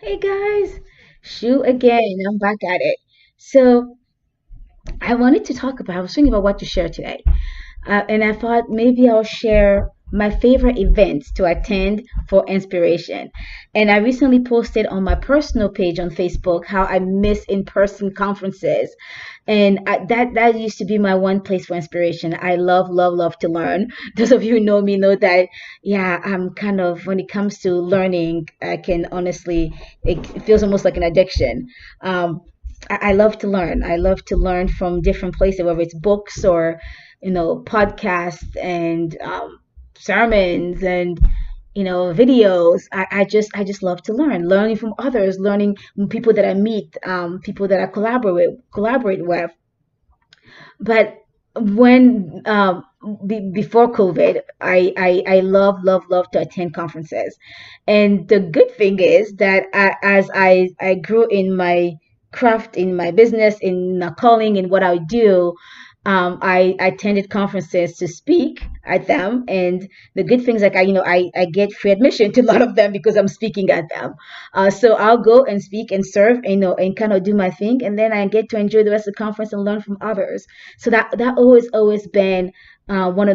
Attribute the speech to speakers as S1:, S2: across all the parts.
S1: Hey guys, Shu again. I'm back at it. So I wanted to talk about. I was thinking about what to share today, and I thought maybe I'll share my favorite events to attend for inspiration. And I recently posted on my personal page on Facebook how I miss in-person conferences, and that used to be my one place for inspiration. I love to learn. Those of you who know me know that, yeah, I'm kind of, when it comes to learning, I can honestly, it feels almost like an addiction. I love to learn. I love to learn from different places, whether it's books or, podcasts and sermons and videos. I just love to learning from others, learning from people that I meet, people that I collaborate with. But when before COVID, I love to attend conferences, and the good thing is that as I grew in my craft, in my business, in my calling, in what I do, I attended conferences to speak at them, and the good things, like I get free admission to a lot of them because I'm speaking at them. So I'll go and speak and serve, and kind of do my thing, and then I get to enjoy the rest of the conference and learn from others. So that always been one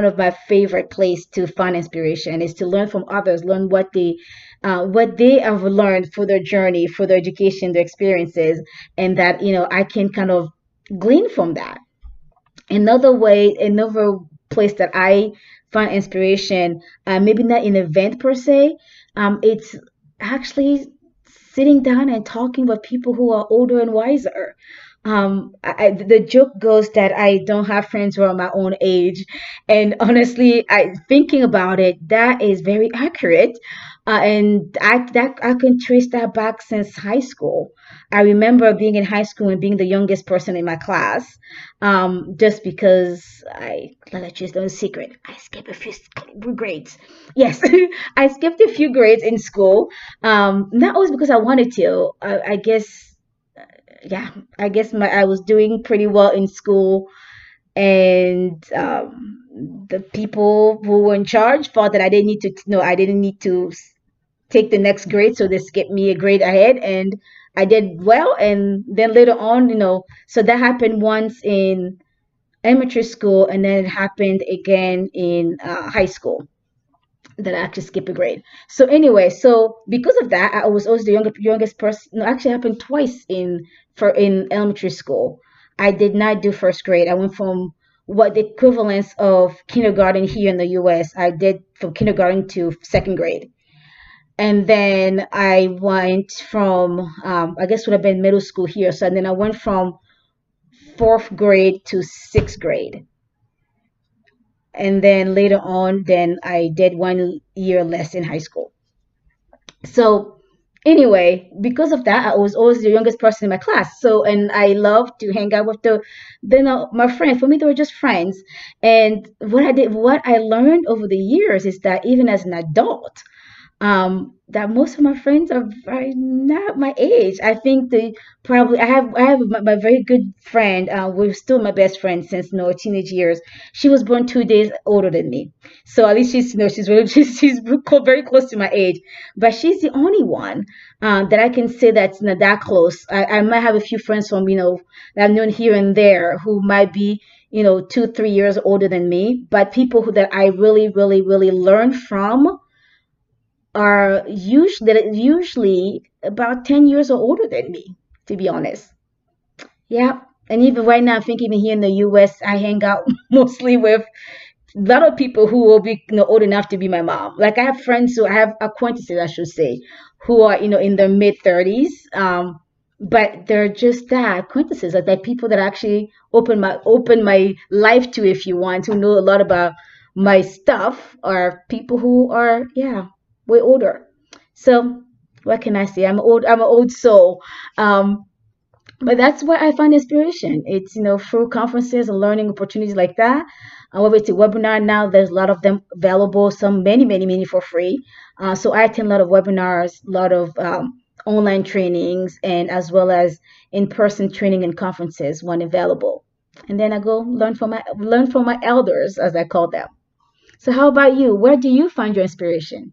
S1: of my favorite place to find inspiration is to learn from others, learn what they have learned for their journey, for their education, their experiences, and that I can kind of glean from that. Another place that I find inspiration, maybe not an event per se, it's actually sitting down and talking with people who are older and wiser. The joke goes that I don't have friends who are my own age, and honestly, thinking about it, that is very accurate. And I can trace that back since high school. I remember being in high school and being the youngest person in my class, just because let you know a secret. I skipped a few grades. Yes, I skipped a few grades in school. Not always because I wanted to. I guess, yeah, I guess I was doing pretty well in school, and the people who were in charge thought that I didn't need to. No, I didn't need to take the next grade, so they skipped me a grade ahead, and I did well. And then later on, so that happened once in elementary school, and then it happened again in high school, that I actually skipped a grade. So anyway, so because of that, I was always the youngest person. No, actually happened twice in elementary school. I did not do first grade. I went from what the equivalence of kindergarten here in the US. I did from kindergarten to second grade. And then I went from, I guess would have been middle school here. So then I went from fourth grade to sixth grade. And then later on, then I did 1 year less in high school. So anyway, because of that, I was always the youngest person in my class. So, and I love to hang out with my friends. For me, they were just friends. And what I learned over the years is that even as an adult, that most of my friends are not my age. I think I have my very good friend. We're still my best friend since teenage years. She was born 2 days older than me, so at least she's really she's very close to my age. But she's the only one that I can say that's not that close. I might have a few friends from that I've known here and there who might be 2 3 years older than me, but people that I really learn from are usually about 10 years or older than me, to be honest. Yeah. And even right now, I think even here in the US, I hang out mostly with a lot of people who will be old enough to be my mom. Like I have acquaintances, I should say, who are in their mid 30s. But they're just that acquaintances, like people that actually open my life to, if you want, who know a lot about my stuff, are people who are, yeah, way older. So what can I say? I'm an old soul. Um, but that's where I find inspiration. It's through conferences and learning opportunities like that. Whether it's a webinar now, there's a lot of them available. Some many for free. So I attend a lot of webinars, a lot of online trainings, and as well as in-person training and conferences when available. And then I go learn from my elders, as I call them. So how about you? Where do you find your inspiration?